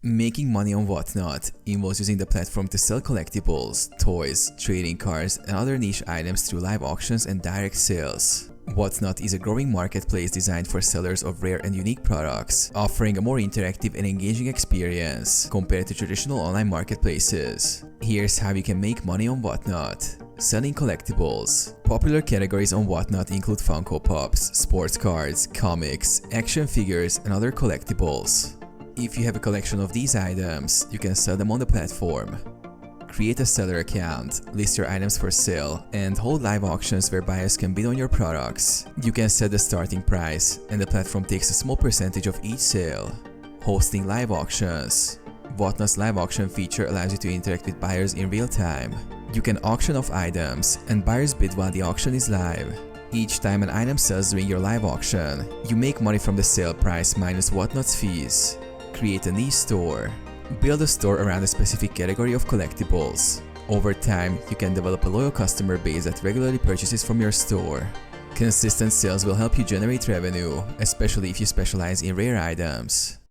Making money on Whatnot involves using the platform to sell collectibles, toys, trading cards, and other niche items through live auctions and direct sales. Whatnot is a growing marketplace designed for sellers of rare and unique products, offering a more interactive and engaging experience compared to traditional online marketplaces. Here's how you can make money on Whatnot. Selling collectibles. Popular categories on Whatnot include Funko Pops, sports cards, comics, action figures, and other collectibles. If you have a collection of these items, you can sell them on the platform. Create a seller account, list your items for sale, and hold live auctions where buyers can bid on your products. You can set the starting price, and the platform takes a small percentage of each sale. Hosting live auctions. Whatnot's live auction feature allows you to interact with buyers in real time. You can auction off items, and buyers bid while the auction is live. Each time an item sells during your live auction, you make money from the sale price minus Whatnot's fees. Create a niche store. Build a store around a specific category of collectibles. Over time, you can develop a loyal customer base that regularly purchases from your store. Consistent sales will help you generate revenue, especially if you specialize in rare items.